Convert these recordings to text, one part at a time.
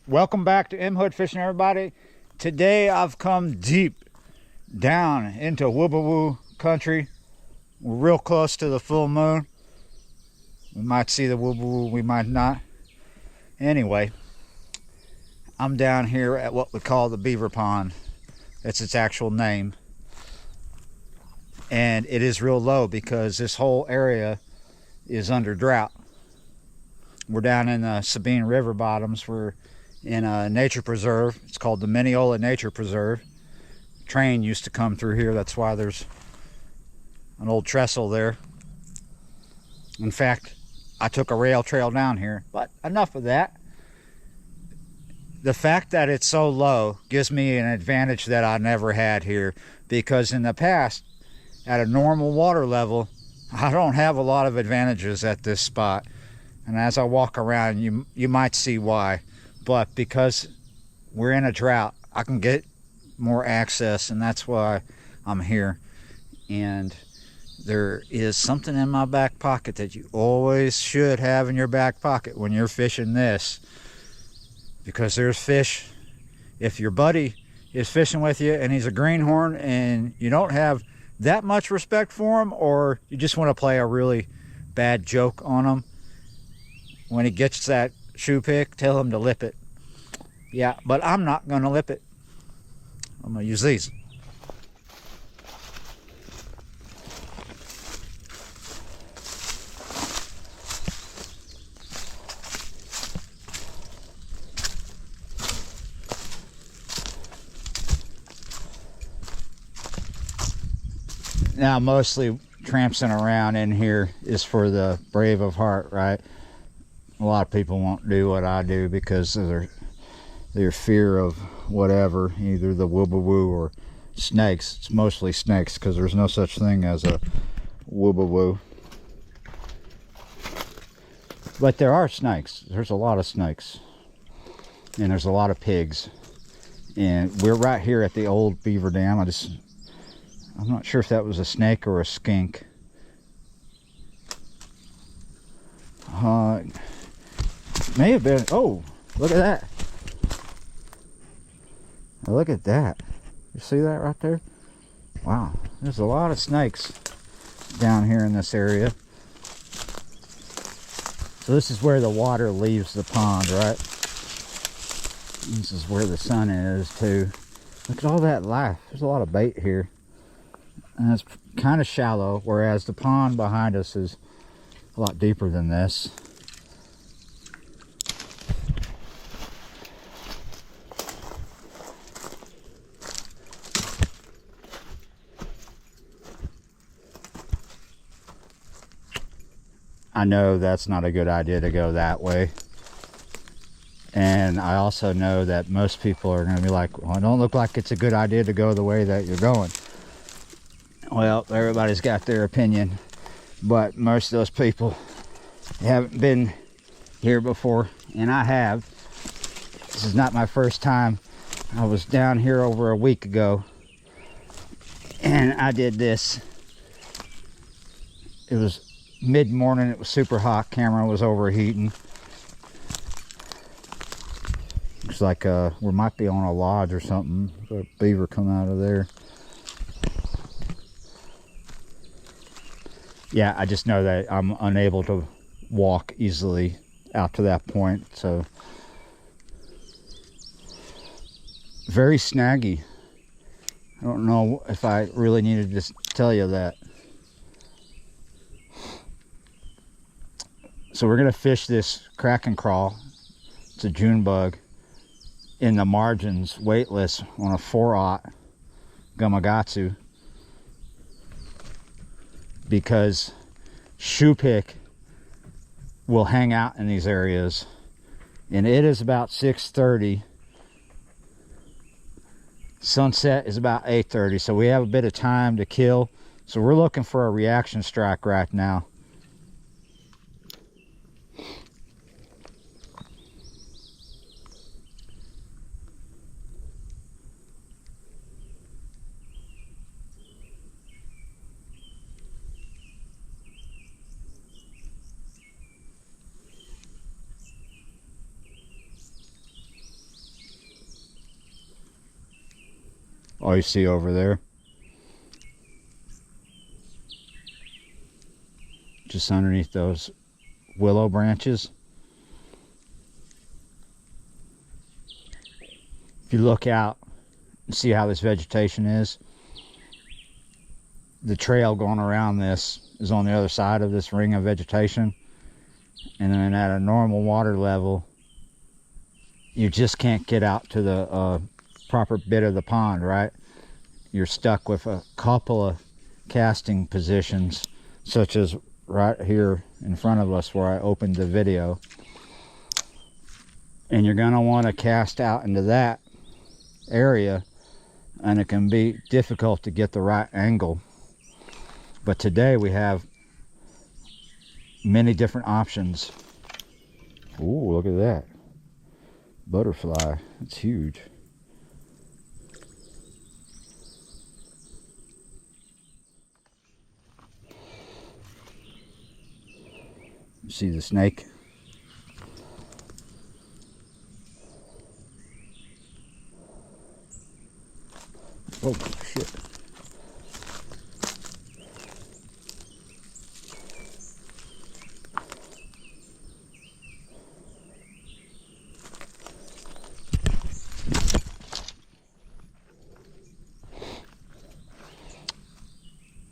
Welcome back to M Hood Fishing, everybody. Today I've come deep down into Whoopawoo country. We're real close to the full moon. We might see the Whoopawoo, we might not. Anyway, I'm down here at what we call the beaver pond. That's its actual name. And it is real low because this whole area is under drought. We're down in the Sabine River bottoms. We're in a nature preserve. It's called the Mineola Nature Preserve. Train used to come through here. That's why there's an old trestle there. In fact, I took a rail trail down here, but enough of that. The fact that it's so low gives me an advantage that I never had here, because in the past, at a normal water level, I don't have a lot of advantages at this spot. And as I walk around, you might see why. But because we're in a drought, I can get more access, and that's why I'm here. And there is something in my back pocket that you always should have in your back pocket when you're fishing this. Because there's fish. If your buddy is fishing with you and he's a greenhorn and you don't have that much respect for him, or you just want to play a really bad joke on him, when he gets that shoe pick, tell him to lip it. Yeah, but I'm not going to lip it. I'm going to use these. Now, mostly tramping around in here is for the brave of heart, right? A lot of people won't do what I do because of their fear of whatever, either the woobawoo or snakes. It's mostly snakes because there's no such thing as a woobawoo. But there are snakes. There's a lot of snakes. And there's a lot of pigs. And we're right here at the old beaver dam. I'm not sure if that was a snake or a skink. May have been. Oh, look at that. Now look at that. You see that right there? Wow, there's a lot of snakes down here in this area. So this is where the water leaves the pond, right? This is where the sun is too. Look at all that life. There's a lot of bait here. And it's kind of shallow, whereas the pond behind us is a lot deeper than this. I know that's not a good idea to go that way. And I also know that most people are going to be like, well, it don't look like it's a good idea to go the way that you're going. Well, everybody's got their opinion, but most of those people haven't been here before, and I have. This is not my first time. I was down here over a week ago, and I did this. It was mid-morning. It was super hot. Camera was overheating. Looks like we might be on a lodge or something. There's a beaver come out of there. Yeah, I just know that I'm unable to walk easily out to that point, so very snaggy. I don't know if I really needed to tell you that. So we're gonna fish this crack and crawl. It's a June bug in the margins, weightless, on a 4/0 Gamakatsu, because shoe pick will hang out in these areas. And it is about 6:30. Sunset is about 8:30, so we have a bit of time to kill. So we're looking for a reaction strike right now. all you see over there. Just underneath those willow branches. If you look out and see how this vegetation is, the trail going around this is on the other side of this ring of vegetation. And then at a normal water level, you just can't get out to the proper bit of the pond, right? You're stuck with a couple of casting positions, such as right here in front of us where I opened the video. And you're going to want to cast out into that area, and it can be difficult to get the right angle. But today we have many different options. Ooh, look at that butterfly. It's huge. See the snake? Oh shit.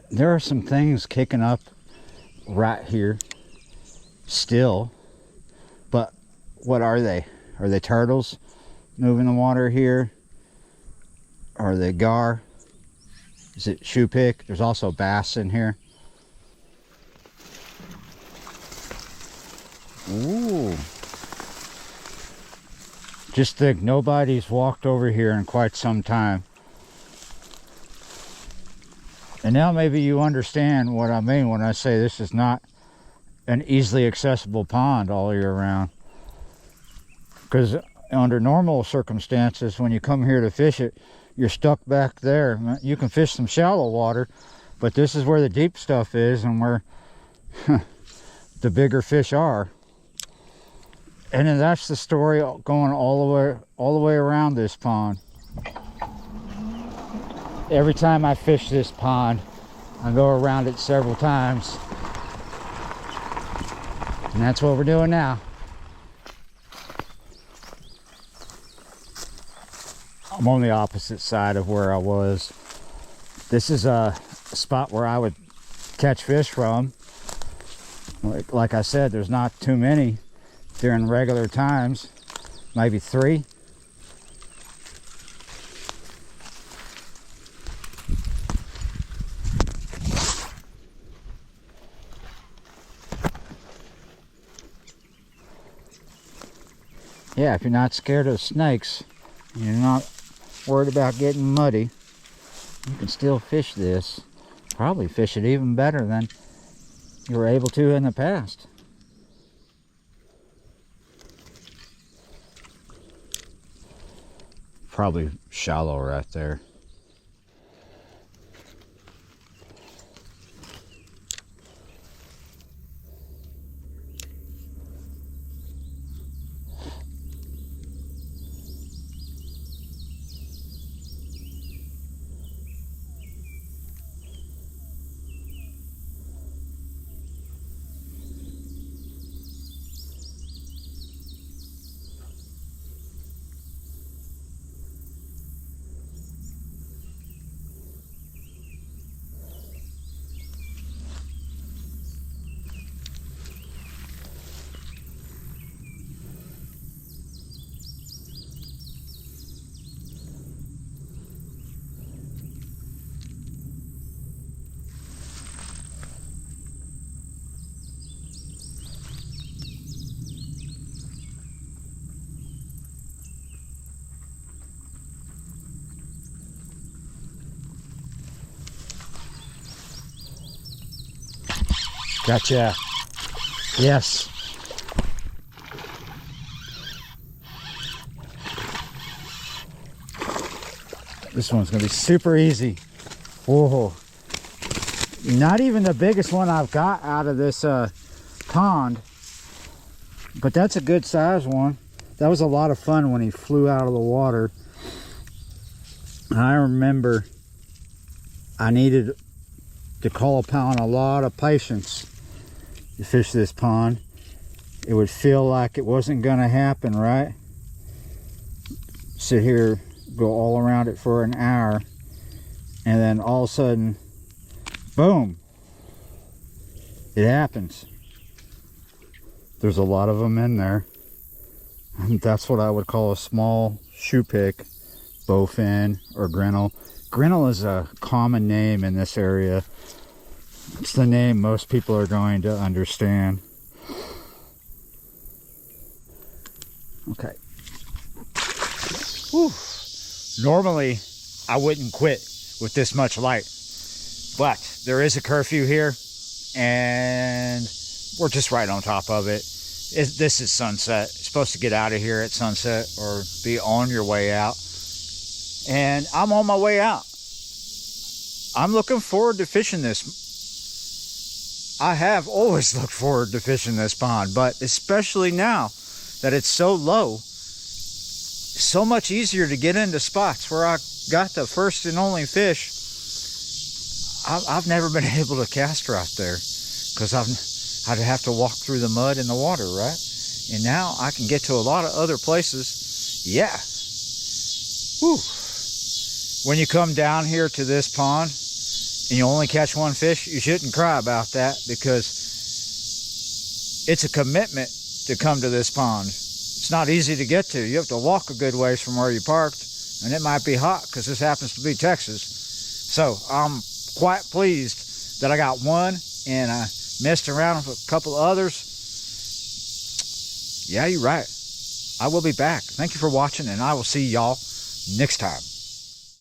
There are some things kicking up right here still, but what are they? Are they turtles moving the water here? Are they gar? Is it shoe pick? There's also bass in here. Ooh. Just think, nobody's walked over here in quite some time. And now maybe you understand what I mean when I say this is not an easily accessible pond all year round. Because under normal circumstances, when you come here to fish it, you're stuck back there. You can fish some shallow water, but this is where the deep stuff is and where the bigger fish are. And then that's the story going all the way around this pond. Every time I fish this pond, I go around it several times. And that's what we're doing now. I'm on the opposite side of where I was. This is a spot where I would catch fish from. Like I said, there's not too many during regular times, maybe 3. Yeah, if you're not scared of snakes, you're not worried about getting muddy, you can still fish this. Probably fish it even better than you were able to in the past. Probably shallow right there. Gotcha. Yes. This one's gonna be super easy. Whoa. Not even the biggest one I've got out of this pond, but that's a good size one. That was a lot of fun when he flew out of the water. I remember I needed to call upon a lot of patience to fish this pond. It would feel like it wasn't going to happen, right? Sit here, go all around it for an hour, and then all of a sudden, boom, it happens. There's a lot of them in there. That's what I would call a small shoe pick, bowfin or grinnell. Grinnell is a common name in this area. It's the name most people are going to understand. Okay. Whew. Normally, I wouldn't quit with this much light, but there is a curfew here, and we're just right on top of it. This is sunset. You're supposed to get out of here at sunset or be on your way out. And I'm on my way out. I'm looking forward to fishing this. I have always looked forward to fishing this pond, but especially now that it's so low, so much easier to get into spots where I got the first and only fish. I've never been able to cast right there because I'd have to walk through the mud and the water, right? And now I can get to a lot of other places. Yeah. Whew. When you come down here to this pond and you only catch one fish, you shouldn't cry about that, because it's a commitment to come to this pond. It's not easy to get to. You have to walk a good ways from where you parked, and it might be hot because this happens to be Texas. So I'm quite pleased that I got one, and I messed around with a couple others. Yeah, you're right. I will be back. Thank you for watching, and I will see y'all next time.